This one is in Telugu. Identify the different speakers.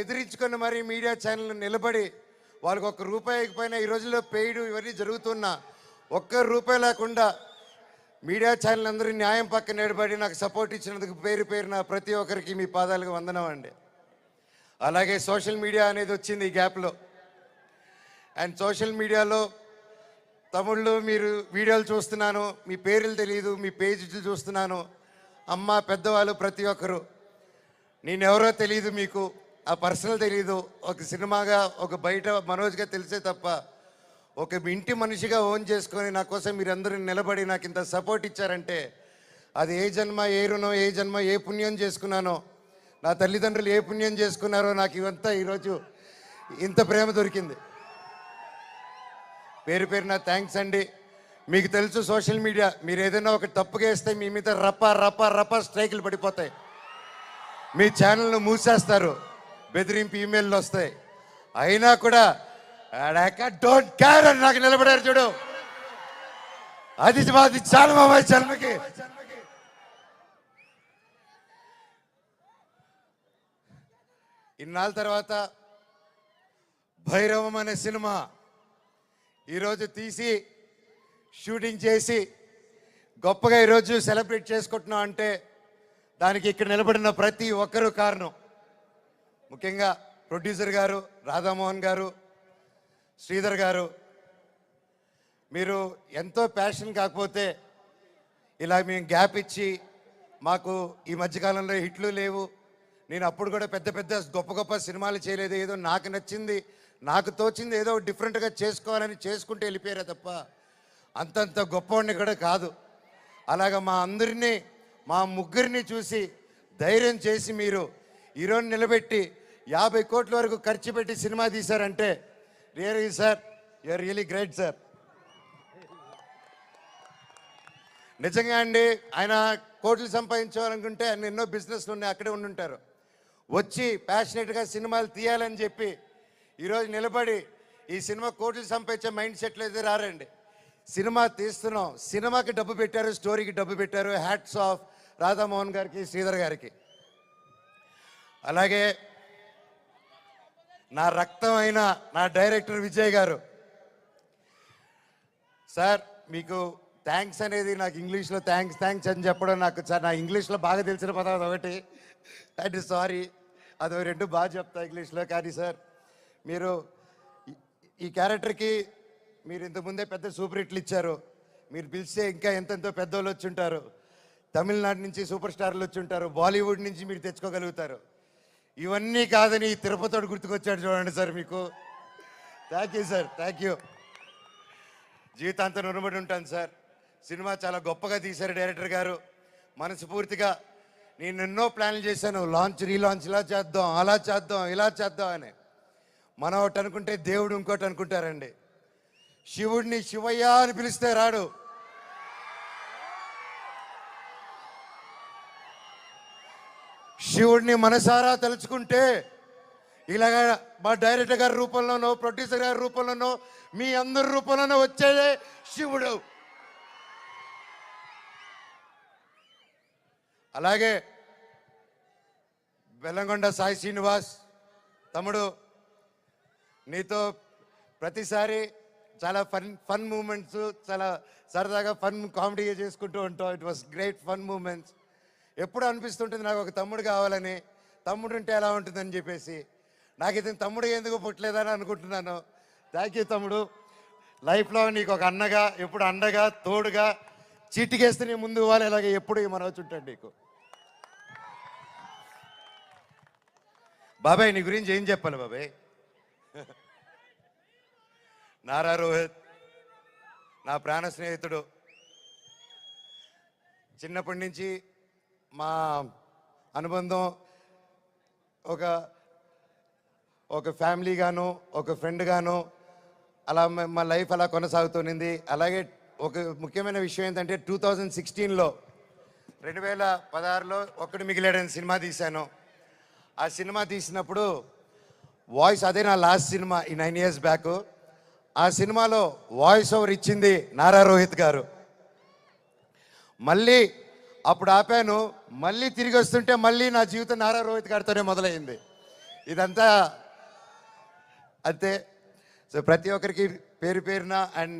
Speaker 1: ఎదిరించుకొని మరి మీడియా ఛానల్ నిలబడి వాళ్ళకి ₹1 పైన ఈ రోజుల్లో పెయిడ్ ఇవన్నీ జరుగుతున్నా ₹1 లేకుండా మీడియా ఛానల్ అందరూ న్యాయం పక్కన నిలబడి నాకు సపోర్ట్ ఇచ్చినందుకు పేరున ప్రతి ఒక్కరికి మీ పాదాలకు వందనం అండి. అలాగే సోషల్ మీడియా అనేది వచ్చింది ఈ గ్యాప్లో. అండ్ సోషల్ మీడియాలో తమ్ముళ్ళు మీరు వీడియోలు చూస్తున్నాను, మీ పేర్లు తెలియదు, మీ పేజీలు చూస్తున్నాను. అమ్మ పెద్దవాళ్ళు ప్రతి ఒక్కరు నేనెవరో తెలియదు, మీకు ఆ పర్సనల్ తెలియదు. ఒక సినిమాగా ఒక బయట మనోజ్గా తెలిసే తప్ప ఒక ఇంటి మనిషిగా ఓన్ చేసుకొని నా కోసం మీరందరూ నిలబడి నాకు ఇంత సపోర్ట్ ఇచ్చారంటే అది ఏ జన్మ ఏ రుణం, ఏ జన్మ ఏ పుణ్యం చేసుకున్నానో, నా తల్లిదండ్రులు ఏ పుణ్యం చేసుకున్నారో నాకు ఇవంతా ఈరోజు ఇంత ప్రేమ దొరికింది. పేరున థ్యాంక్స్ అండి. మీకు తెలుసు సోషల్ మీడియా, మీరు ఏదైనా ఒక తప్పుగా వేస్తే మీ మీద రప్ప స్ట్రైకులు పడిపోతాయి, మీ ఛానల్ను మూసేస్తారు, బెదిరింపు ఈమెయిల్లు వస్తాయి. అయినా కూడా డోంట్ కేర్ అని నాకు నిలబడారు చూడు, అది మాది చాలా మా జన్మకి. ఇన్నాళ్ళ తర్వాత భైరవం అనే సినిమా ఈరోజు తీసి షూటింగ్ చేసి గొప్పగా ఈరోజు సెలబ్రేట్ చేసుకుంటున్నాం అంటే దానికి ఇక్కడ నిలబడిన ప్రతి ఒక్కరూ కారణం. ముఖ్యంగా ప్రొడ్యూసర్ గారు, రాధామోహన్ గారు, శ్రీధర్ గారు. మీరు ఎంతో ప్యాషన్ కాకపోతే ఇలా మేము గ్యాప్ ఇచ్చి మాకు ఈ మధ్యకాలంలో హిట్లు లేవు, నేను అప్పుడు కూడా పెద్ద గొప్ప సినిమాలు చేయలేదు, ఏదో నాకు నచ్చింది నాకు తోచింది ఏదో డిఫరెంట్గా చేసుకోవాలని చేసుకుంటూ వెళ్ళిపోయారే తప్ప అంతంత గొప్పవాడిని కూడా కాదు. అలాగా మా అందరినీ మా ముగ్గురిని చూసి ధైర్యం చేసి మీరు ఈరోజు నిలబెట్టి 50 కోట్ల వరకు ఖర్చు పెట్టి సినిమా తీశారంటే really sir you are really great sir. నిజంగా అండి, ఆయన కోట్లు సంపాదించాలనుకుంటే ఆయన ఎన్నో బిజినెస్లు ఉన్నాయి, అక్కడే ఉండుంటారు. వచ్చి ప్యాషనెట్గా సినిమాలు తీయాలని చెప్పి ఈరోజు నిలబడి ఈ సినిమా కోట్లు సంపాదించే మైండ్ సెట్లు అయితే రారండి. సినిమా తీస్తున్నాం, సినిమాకి డబ్బు పెట్టారు, స్టోరీకి డబ్బు పెట్టారు. హ్యాట్స్ ఆఫ్ రాధామోహన్ గారికి, శ్రీధర్ గారికి. అలాగే నా రక్తం అయిన నా డైరెక్టర్ విజయ్ గారు. సార్ మీకు థ్యాంక్స్ అనేది నాకు ఇంగ్లీష్లో థ్యాంక్స్ అని చెప్పడం నాకు సార్ నా ఇంగ్లీష్లో బాగా తెలిసిన పదం ఒకటి, అంటే సారీ, అదో 2 బాగా చెప్తా ఇంగ్లీష్లో. కానీ సార్ మీరు ఈ క్యారెక్టర్కి మీరు ఇంతకుముందే పెద్ద సూపర్ హిట్లు ఇచ్చారు, మీరు పిలిస్తే ఇంకా ఎంతెంతో పెద్దోళ్ళు వచ్చి ఉంటారు, తమిళనాడు నుంచి సూపర్ స్టార్లు వచ్చి ఉంటారు, బాలీవుడ్ నుంచి మీరు తెచ్చుకోగలుగుతారు. ఇవన్నీ కాదని తిరుపతితో గుర్తుకొచ్చాడు చూడండి సార్, మీకు thank you sir, thank you. జీవితాంతం రుణపడి ఉంటాను సార్. సినిమా చాలా గొప్పగా తీశారు డైరెక్టర్ గారు, మనస్ఫూర్తిగా. నేను ఎన్నో ప్లాన్లు చేశాను, లాంచ్ రీలాంచ్ ఇలా చేద్దాం, అలా చేద్దాం, ఇలా చేద్దాం అని. మనం ఒకటి అనుకుంటే దేవుడు ఇంకోటి అనుకుంటారండి. శివుడిని శివయ్య అని పిలిస్తే రాడు, శివుడిని మనసారా తలుచుకుంటే ఇలాగా మా డైరెక్టర్ గారి రూపంలోనో, ప్రొడ్యూసర్ గారి రూపంలోనో, మీ అందరి రూపంలోనో వచ్చేదే శివుడు. అలాగే బెల్లంకొండ సాయి శ్రీనివాస్ తమ్ముడు, నీతో ప్రతిసారి చాలా ఫన్ మూమెంట్స్, చాలా సరదాగా ఫన్ కామెడీ చేసుకుంటూ ఉంటాం. It was great fun moments. ఎప్పుడు అనిపిస్తుంటుంది నాకు ఒక తమ్ముడు కావాలని, తమ్ముడు ఉంటే ఎలా ఉంటుందని చెప్పేసి. నాకు ఇది తమ్ముడు ఎందుకు పుట్టలేదని అనుకుంటున్నాను. థ్యాంక్ యూ తమ్ముడు. లైఫ్లో నీకు ఒక అన్నగా, ఎప్పుడు అండగా, తోడుగా, చీటికేస్తే నీ ముందు ఇవ్వాలి, ఇలాగే ఎప్పుడు మనవచ్చు ఉంటాడు నీకు. బాబాయ్ నీ గురించి ఏం చెప్పాలి బాబాయ్? నారా రోహిత్ నా ప్రాణ స్నేహితుడు. చిన్నప్పటి నుంచి మా అనుబంధం ఒక ఫ్యామిలీగాను, ఒక ఫ్రెండ్గాను అలా మా లైఫ్ అలా కొనసాగుతుంది. అలాగే ఒక ముఖ్యమైన విషయం ఏంటంటే 2016లో 2016లో ఒక్కడు మిగిలాడని సినిమా తీశాను. ఆ సినిమా తీసినప్పుడు వాయిస్, అదే నా లాస్ట్ సినిమా ఈ 9 years బ్యాక్. ఆ సినిమాలో వాయిస్ ఓవర్ ఇచ్చింది నారా రోహిత్ గారు. మళ్ళీ అప్పుడు ఆపాను, మళ్ళీ తిరిగి వస్తుంటే మళ్ళీ నా జీవితం నారా రోహిత్ గారితోనే మొదలైంది. ఇదంతా అంతే. సో ప్రతి ఒక్కరికి పేరు పేరున అండ్